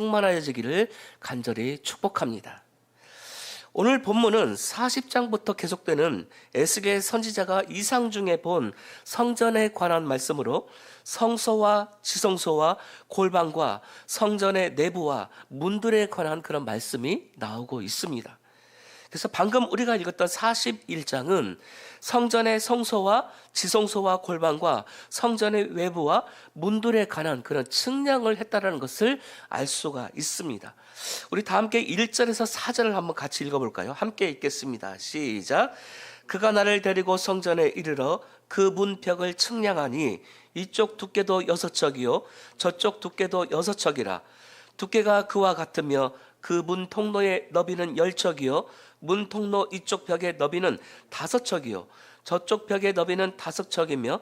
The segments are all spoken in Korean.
충만하여지기를 간절히 축복합니다. 오늘 본문은 40장부터 계속되는 에스겔 선지자가 이상 중에 본 성전에 관한 말씀으로 성소와 지성소와 골방과 성전의 내부와 문들에 관한 그런 말씀이 나오고 있습니다. 그래서 방금 우리가 읽었던 41장은 성전의 성소와 지성소와 골방과 성전의 외부와 문들에 관한 그런 측량을 했다는 것을 알 수가 있습니다. 우리 다 함께 1절에서 4절을 한번 같이 읽어볼까요? 함께 읽겠습니다. 시작. 그가 나를 데리고 성전에 이르러 그 문벽을 측량하니 이쪽 두께도 6척이요 저쪽 두께도 6척이라. 두께가 그와 같으며 그 문 통로의 너비는 10척이요 문 통로 이쪽 벽의 너비는 5척이요 저쪽 벽의 너비는 5척이며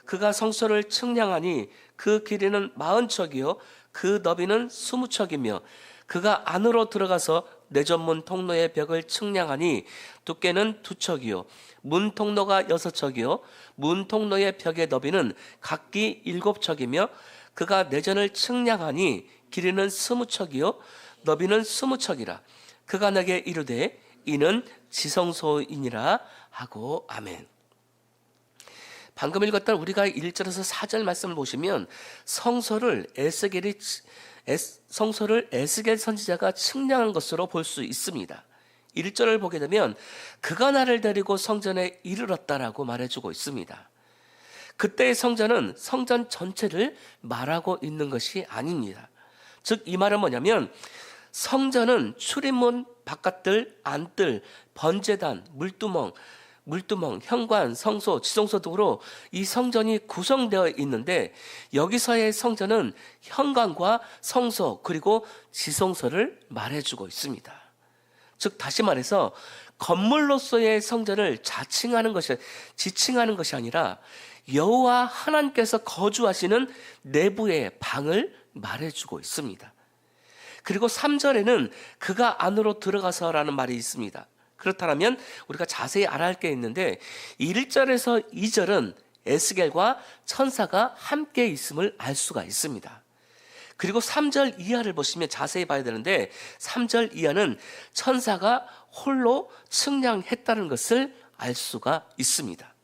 그가 성소를 측량하니 그 길이는 40척이요 그 너비는 20척이며 그가 안으로 들어가서 내전문 통로의 벽을 측량하니 두께는 2척이요 문 통로가 6척이요 문 통로의 벽의 너비는 각기 7척이며 그가 내전을 측량하니 길이는 20척이요 너비는 20척이라. 그가 내게 이르되 이는 지성소이니라 하고 아멘. 방금 읽었던 우리가 1절에서 4절 말씀을 보시면 성소를 에스겔 선지자가 측량한 것으로 볼 수 있습니다. 1절을 보게 되면 그가 나를 데리고 성전에 이르렀다라고 말해주고 있습니다. 그때의 성전은 성전 전체를 말하고 있는 것이 아닙니다. 즉 이 말은 뭐냐면 성전은 출입문, 바깥들, 안뜰, 번제단, 물두멍, 현관, 성소, 지성소 등으로 이 성전이 구성되어 있는데 여기서의 성전은 현관과 성소 그리고 지성소를 말해주고 있습니다. 즉 다시 말해서 건물로서의 성전을 지칭하는 것이 아니라 여호와 하나님께서 거주하시는 내부의 방을 말해주고 있습니다. 그리고 3절에는 그가 안으로 들어가서라는 말이 있습니다. 그렇다면 우리가 자세히 알아야 할 게 있는데 1절에서 2절은 에스겔과 천사가 함께 있음을 알 수가 있습니다. 그리고 3절 이하를 보시면 자세히 봐야 되는데 3절 이하는 천사가 홀로 측량했다는 것을 알 수가 있습니다.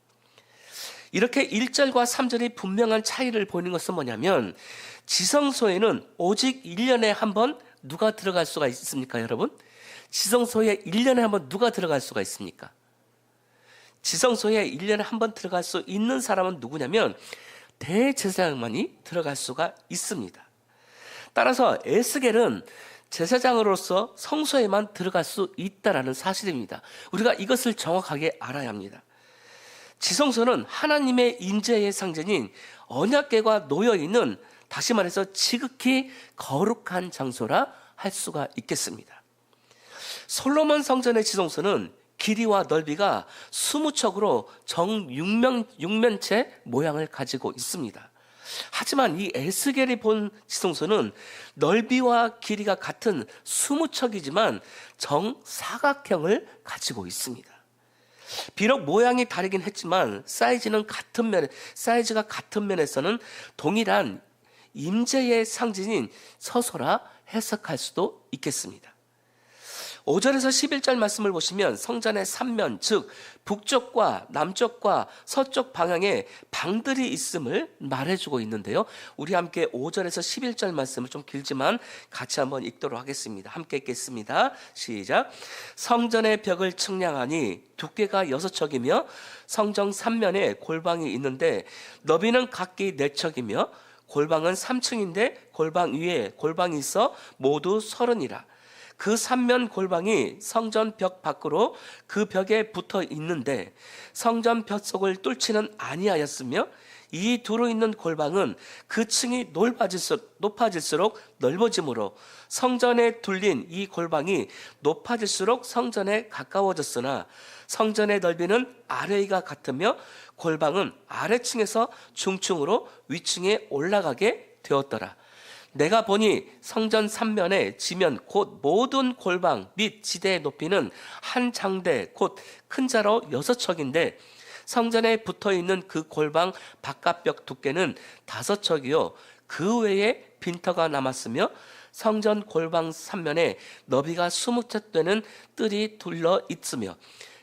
이렇게 1절과 3절이 분명한 차이를 보이는 것은 뭐냐면 지성소에는 오직 1년에 한 번 누가 들어갈 수가 있습니까, 여러분? 지성소에 1년에 한 번 누가 들어갈 수가 있습니까? 지성소에 1년에 한 번 들어갈 수 있는 사람은 누구냐면 대제사장만이 들어갈 수가 있습니다. 따라서 에스겔은 제사장으로서 성소에만 들어갈 수 있다는 사실입니다. 우리가 이것을 정확하게 알아야 합니다. 지성소는 하나님의 임재의 상징인 언약궤가 놓여있는 다시 말해서 지극히 거룩한 장소라 할 수가 있겠습니다. 솔로몬 성전의 지성소는 길이와 넓이가 20척으로 정육면체 모양을 가지고 있습니다. 하지만 이 에스겔이 본 지성소는 넓이와 길이가 같은 20척이지만 정사각형을 가지고 있습니다. 비록 모양이 다르긴 했지만 사이즈가 같은 면에서는 동일한 임재의 상징인 서소라 해석할 수도 있겠습니다. 5절에서 11절 말씀을 보시면 성전의 3면 즉 북쪽과 남쪽과 서쪽 방향에 방들이 있음을 말해주고 있는데요. 우리 함께 5절에서 11절 말씀을 좀 길지만 같이 한번 읽도록 하겠습니다. 함께 읽겠습니다. 시작. 성전의 벽을 측량하니 두께가 6척이며 성전 3면에 골방이 있는데 너비는 각기 4척이며 골방은 3층인데 골방 위에 골방이 있어 모두 30이라. 그 3면 골방이 성전 벽 밖으로 그 벽에 붙어 있는데 성전 벽속을 뚫지는 아니하였으며 이 두루 있는 골방은 그 층이 높아질수록 넓어지므로 성전에 둘린 이 골방이 높아질수록 성전에 가까워졌으나 성전의 넓이는 아래위가 같으며 골방은 아래층에서 중층으로 위층에 올라가게 되었더라. 내가 보니 성전 3면의 지면 곧 모든 골방 및 지대의 높이는 한 장대 곧 큰 자로 6척인데 성전에 붙어있는 그 골방 바깥벽 두께는 5척이요 그 외에 빈터가 남았으며 성전 골방 3면에 너비가 20척 되는 뜰이 둘러 있으며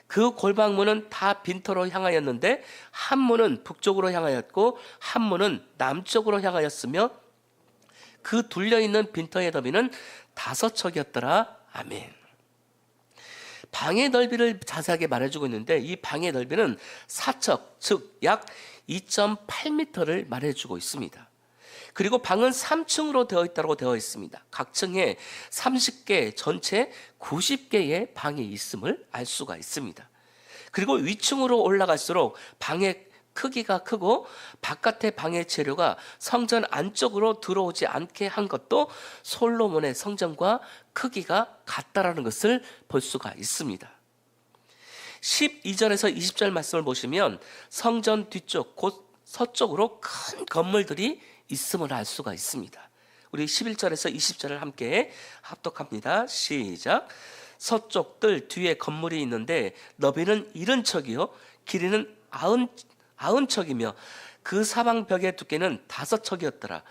그 골방문은 다 빈터로 향하였는데 한 문은 북쪽으로 향하였고 한 문은 남쪽으로 향하였으며 그 둘려있는 빈터의 너비는 5척이었더라. 아멘. 방의 넓이를 자세하게 말해주고 있는데 이 방의 넓이는 4척, 즉 약 2.8m를 말해주고 있습니다. 그리고 방은 3층으로 되어 있다고 되어 있습니다. 각 층에 30개, 전체 90개의 방이 있음을 알 수가 있습니다. 그리고 위층으로 올라갈수록 방의 크기가 크고 바깥의 방의 재료가 성전 안쪽으로 들어오지 않게 한 것도 솔로몬의 성전과 크기가 같다라는 것을 볼 수가 있습니다. 12절에서 20절 말씀을 보시면 성전 뒤쪽 곧 서쪽으로 큰 건물들이 있음을 알 수가 있습니다. 우리 11절에서 20절을 함께 합독합니다. 시작. 서쪽 뜰 뒤에 건물이 있는데 너비는 70척이요 길이는 90척이며 그 사방 벽의 두께는 5척이었더라.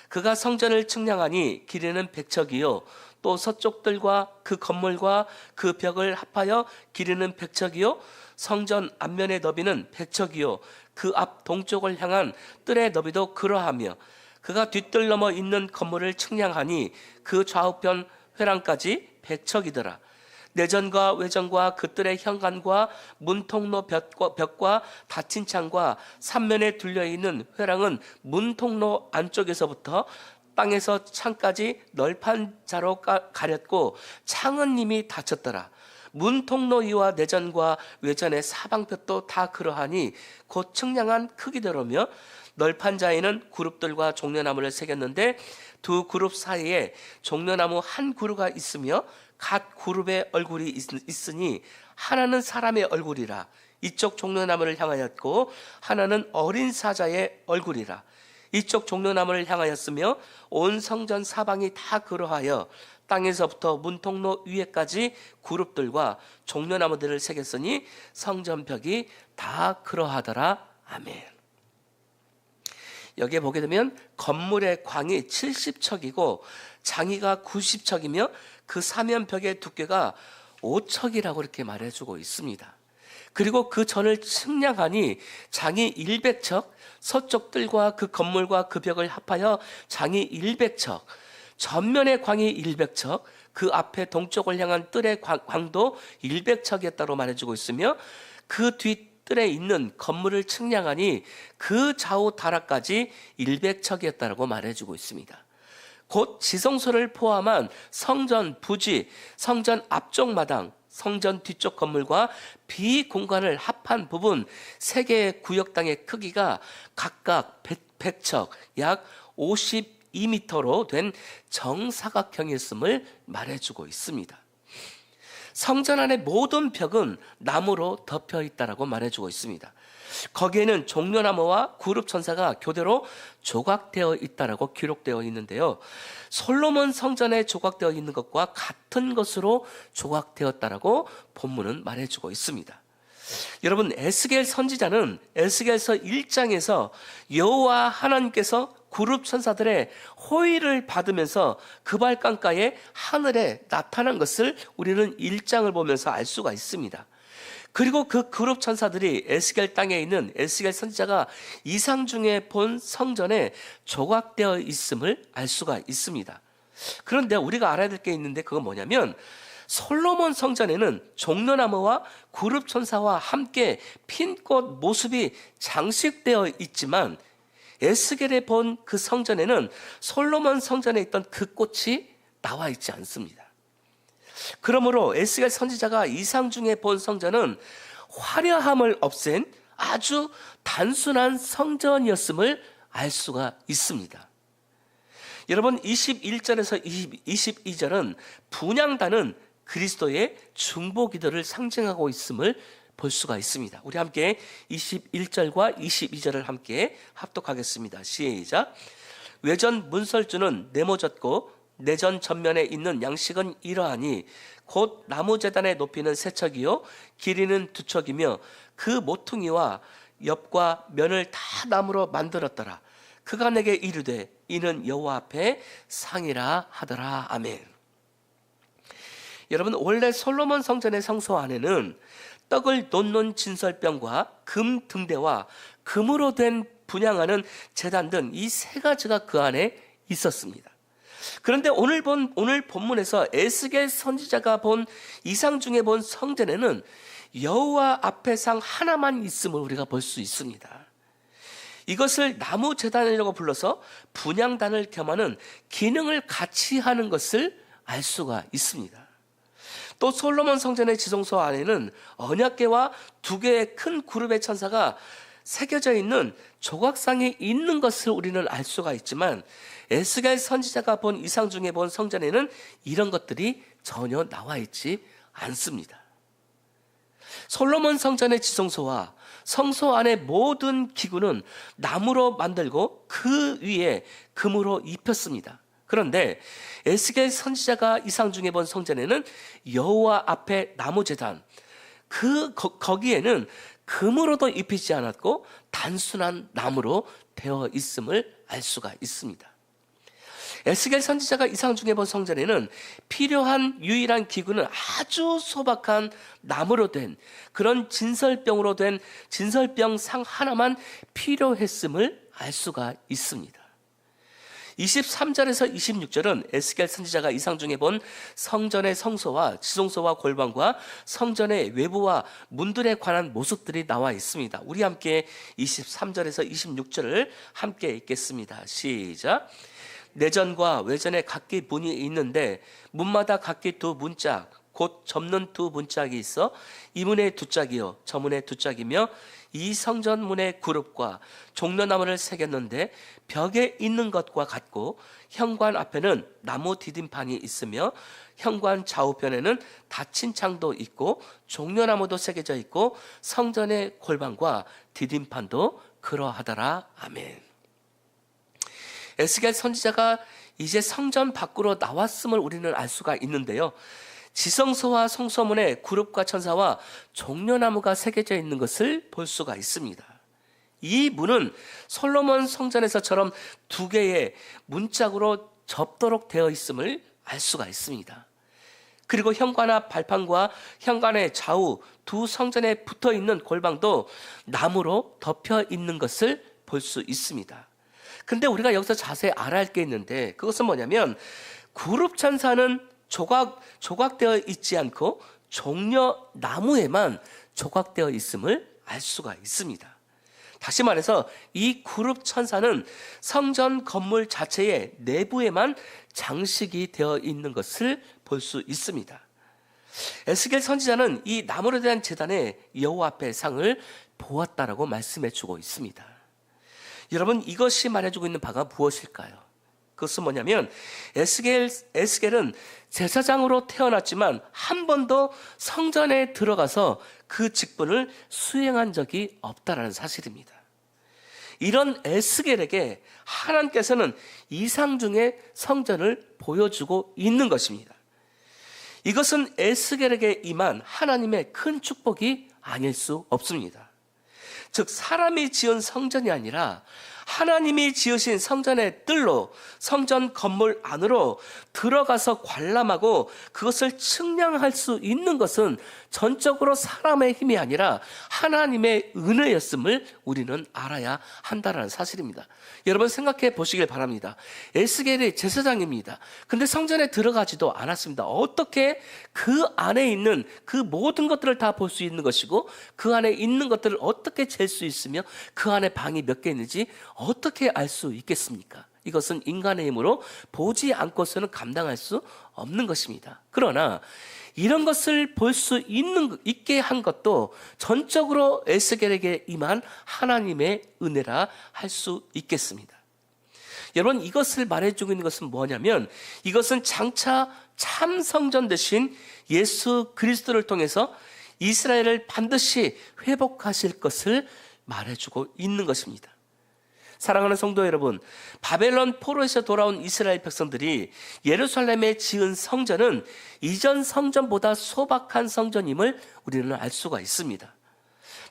그가 성전을 측량하니 길이는 100척이요 또 서쪽 뜰과 그 건물과 그 벽을 합하여 길이는 100척이요 성전 앞면의 너비는 100척이요 그 앞 동쪽을 향한 뜰의 너비도 그러하며 그가 뒷뜰 넘어 있는 건물을 측량하니 그 좌우편 회랑까지 100척이더라. 내전과 외전과 그 뜰의 현관과 문통로 벽과 닫힌 창과 삼면에 둘려있는 회랑은 문통로 안쪽에서부터 땅에서 창까지 널판 자로 가렸고 창은 이미 닫혔더라. 문통로 위와 내전과 외전의 사방편도 다 그러하니 곧 측량한 크기대로며 널판 자에는 그룹들과 종려나무를 새겼는데 두 그룹 사이에 종려나무 한 그루가 있으며 각 그룹의 얼굴이 있으니 하나는 사람의 얼굴이라. 이쪽 종려나무를 향하였고 하나는 어린 사자의 얼굴이라. 이쪽 종려나무를 향하였으며 온 성전 사방이 다 그러하여 땅에서부터 문통로 위에까지 그룹들과 종려나무들을 새겼으니 성전벽이 다 그러하더라. 아멘. 여기에 보게 되면 건물의 광이 70척이고 장위가 90척이며 그 사면벽의 두께가 5척이라고 이렇게 말해주고 있습니다. 그리고 그 전을 측량하니 장이 100척, 서쪽 뜰과 그 건물과 그 벽을 합하여 장이 100척, 전면의 광이 100척, 그 앞에 동쪽을 향한 뜰의 광도 100척이었다고 말해주고 있으며 그 뜰에 있는 건물을 측량하니 그 좌우 다락까지 100척이었다고 말해주고 있습니다. 곧 지성소를 포함한 성전 부지, 성전 앞쪽 마당, 성전 뒤쪽 건물과 비공간을 합한 부분 3개의 구역 땅의 크기가 각각 100척, 약 52m로 된 정사각형이었음을 말해주고 있습니다. 성전 안의 모든 벽은 나무로 덮여 있다라고 말해주고 있습니다. 거기에는 종려나무와 그룹천사가 교대로 조각되어 있다라고 기록되어 있는데요. 솔로몬 성전에 조각되어 있는 것과 같은 것으로 조각되었다라고 본문은 말해주고 있습니다. 여러분, 에스겔 선지자는 에스겔서 1장에서 여호와 하나님께서 그룹 천사들의 호의를 받으면서 그발강가에 하늘에 나타난 것을 우리는 1장을 보면서 알 수가 있습니다. 그리고 그 그룹 천사들이 에스겔 땅에 있는 에스겔 선지자가 이상 중에 본 성전에 조각되어 있음을 알 수가 있습니다. 그런데 우리가 알아야 될 게 있는데 그건 뭐냐면 솔로몬 성전에는 종려나무와 그룹 천사와 함께 핀꽃 모습이 장식되어 있지만 에스겔에 본 그 성전에는 솔로몬 성전에 있던 그 꽃이 나와 있지 않습니다. 그러므로 에스겔 선지자가 이상 중에 본 성전은 화려함을 없앤 아주 단순한 성전이었음을 알 수가 있습니다. 여러분, 21절에서 22절은 분향단은 그리스도의 중보기도를 상징하고 있음을 볼 수가 있습니다. 우리 함께 21절과 22절을 함께 합독하겠습니다. 시작. 외전 문설주는 네모졌고 내전 전면에 있는 양식은 이러하니 곧 나무제단의 높이는 3척이요 길이는 2척이며 그 모퉁이와 옆과 면을 다 나무로 만들었더라. 그가 내게 이르되 이는 여호와 앞에 상이라 하더라. 아멘. 여러분, 원래 솔로몬 성전의 성소 안에는 떡을 놓는 진설병과 금 등대와 금으로 된 분향하는 제단 등 이 세 가지가 그 안에 있었습니다. 그런데 오늘 본문에서 에스겔 선지자가 본 이상 중에 본 성전에는 여호와 앞에 상 하나만 있음을 우리가 볼 수 있습니다. 이것을 나무 제단이라고 불러서 분향단을 겸하는 기능을 같이 하는 것을 알 수가 있습니다. 또 솔로몬 성전의 지성소 안에는 언약궤와 두 개의 큰 그룹의 천사가 새겨져 있는 조각상이 있는 것을 우리는 알 수가 있지만, 에스겔 선지자가 본 이상 중에 본 성전에는 이런 것들이 전혀 나와 있지 않습니다. 솔로몬 성전의 지성소와 성소 안의 모든 기구는 나무로 만들고 그 위에 금으로 입혔습니다. 그런데 에스겔 선지자가 이상 중에 본 성전에는 여호와 앞에 나무 제단, 거기에는 금으로도 입히지 않았고 단순한 나무로 되어 있음을 알 수가 있습니다. 에스겔 선지자가 이상 중에 본 성전에는 필요한 유일한 기구는 아주 소박한 나무로 된 그런 진설병으로 된 진설병 상 하나만 필요했음을 알 수가 있습니다. 23절에서 26절은 에스겔 선지자가 이상 중에 본 성전의 성소와 지성소와 골방과 성전의 외부와 문들에 관한 모습들이 나와 있습니다. 우리 함께 23절에서 26절을 함께 읽겠습니다. 시작. 내전과 외전에 각기 문이 있는데 문마다 각기 두 문짝 곧 접는 두 문짝이 있어 이 문에 두 짝이요 저 문에 두 짝이며 이 성전문의 그룹과 종려나무를 새겼는데 벽에 있는 것과 같고 현관 앞에는 나무 디딤판이 있으며 현관 좌우편에는 닫힌 창도 있고 종려나무도 새겨져 있고 성전의 골방과 디딤판도 그러하더라. 아멘. 에스겔 선지자가 이제 성전 밖으로 나왔음을 우리는 알 수가 있는데요. 지성소와 성소문에 그룹과 천사와 종려나무가 새겨져 있는 것을 볼 수가 있습니다. 이 문은 솔로몬 성전에서처럼 두 개의 문짝으로 접도록 되어 있음을 알 수가 있습니다. 그리고 현관 앞 발판과 현관의 좌우 두 성전에 붙어 있는 골방도 나무로 덮여 있는 것을 볼 수 있습니다. 근데 우리가 여기서 자세히 알아야 할 게 있는데, 그것은 뭐냐면 그룹 천사는 조각되어 있지 않고 종려 나무에만 조각되어 있음을 알 수가 있습니다. 다시 말해서 이 그룹 천사는 성전 건물 자체의 내부에만 장식이 되어 있는 것을 볼 수 있습니다. 에스겔 선지자는 이 나무로 된 제단에 여호와 앞에 상을 보았다라고 말씀해 주고 있습니다. 여러분, 이것이 말해주고 있는 바가 무엇일까요? 그것은 뭐냐면 에스겔은 제사장으로 태어났지만 한 번도 성전에 들어가서 그 직분을 수행한 적이 없다라는 사실입니다. 이런 에스겔에게 하나님께서는 이상 중에 성전을 보여주고 있는 것입니다. 이것은 에스겔에게 임한 하나님의 큰 축복이 아닐 수 없습니다. 즉, 사람이 지은 성전이 아니라 하나님이 지으신 성전의 뜰로 성전 건물 안으로 들어가서 관람하고 그것을 측량할 수 있는 것은 전적으로 사람의 힘이 아니라 하나님의 은혜였음을 우리는 알아야 한다는 사실입니다. 여러분, 생각해 보시길 바랍니다. 에스겔이 제사장입니다. 근데 성전에 들어가지도 않았습니다. 어떻게 그 안에 있는 그 모든 것들을 다 볼 수 있는 것이고 그 안에 있는 것들을 어떻게 잴 수 있으며 그 안에 방이 몇 개 있는지 어떻게 알 수 있겠습니까? 이것은 인간의 힘으로 보지 않고서는 감당할 수 없는 것입니다. 그러나 이런 것을 볼 수 있게 한 것도 전적으로 에스겔에게 임한 하나님의 은혜라 할 수 있겠습니다. 여러분, 이것을 말해주고 있는 것은 뭐냐면 이것은 장차 참 성전 되신 예수 그리스도를 통해서 이스라엘을 반드시 회복하실 것을 말해주고 있는 것입니다. 사랑하는 성도 여러분, 바벨론 포로에서 돌아온 이스라엘 백성들이 예루살렘에 지은 성전은 이전 성전보다 소박한 성전임을 우리는 알 수가 있습니다.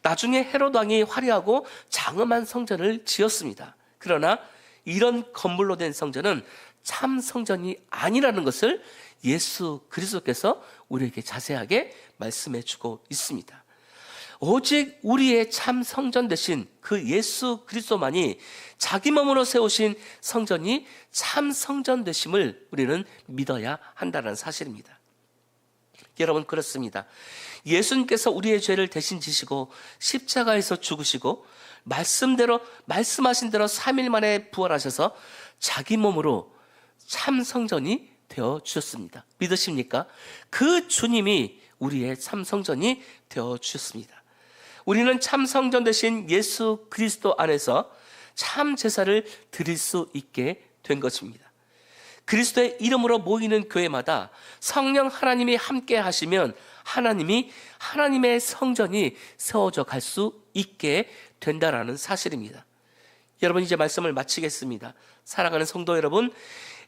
나중에 헤롯 왕이 화려하고 장엄한 성전을 지었습니다. 그러나 이런 건물로 된 성전은 참 성전이 아니라는 것을 예수 그리스도께서 우리에게 자세하게 말씀해 주고 있습니다. 오직 우리의 참 성전 되신 그 예수 그리스도만이 자기 몸으로 세우신 성전이 참 성전 되심을 우리는 믿어야 한다는 사실입니다. 여러분, 그렇습니다. 예수님께서 우리의 죄를 대신 지시고 십자가에서 죽으시고 말씀하신 대로 3일 만에 부활하셔서 자기 몸으로 참 성전이 되어 주셨습니다. 믿으십니까? 그 주님이 우리의 참 성전이 되어 주셨습니다. 우리는 참 성전 되신 예수 그리스도 안에서 참 제사를 드릴 수 있게 된 것입니다. 그리스도의 이름으로 모이는 교회마다 성령 하나님이 함께 하시면 하나님의 성전이 세워져 갈 수 있게 된다라는 사실입니다. 여러분, 이제 말씀을 마치겠습니다. 사랑하는 성도 여러분,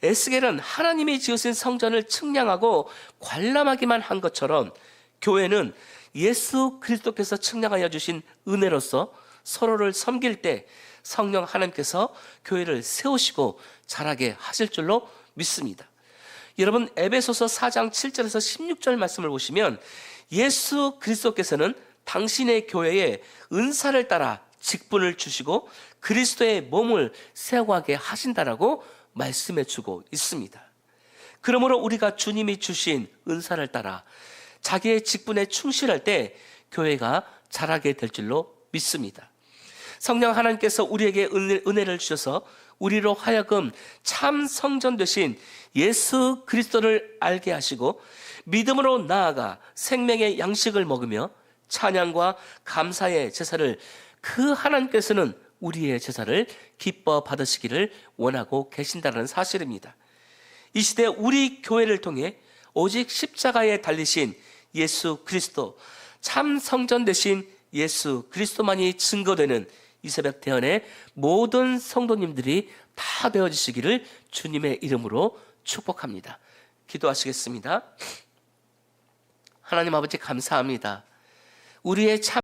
에스겔은 하나님이 지으신 성전을 측량하고 관람하기만 한 것처럼 교회는 예수 그리스도께서 측량하여 주신 은혜로서 서로를 섬길 때 성령 하나님께서 교회를 세우시고 자라게 하실 줄로 믿습니다. 여러분, 에베소서 4장 7절에서 16절 말씀을 보시면 예수 그리스도께서는 당신의 교회에 은사를 따라 직분을 주시고 그리스도의 몸을 세워가게 하신다라고 말씀해 주고 있습니다. 그러므로 우리가 주님이 주신 은사를 따라 자기의 직분에 충실할 때 교회가 자라게 될 줄로 믿습니다. 성령 하나님께서 우리에게 은혜를 주셔서 우리로 하여금 참 성전 되신 예수 그리스도를 알게 하시고 믿음으로 나아가 생명의 양식을 먹으며 찬양과 감사의 제사를 그 하나님께서는 우리의 제사를 기뻐 받으시기를 원하고 계신다는 사실입니다. 이 시대 우리 교회를 통해 오직 십자가에 달리신 예수 그리스도, 참 성전 되신 예수 그리스도만이 증거되는 이 새벽 대언의 모든 성도님들이 다 되어지시기를 주님의 이름으로 축복합니다. 기도하시겠습니다. 하나님 아버지, 감사합니다. 우리의 참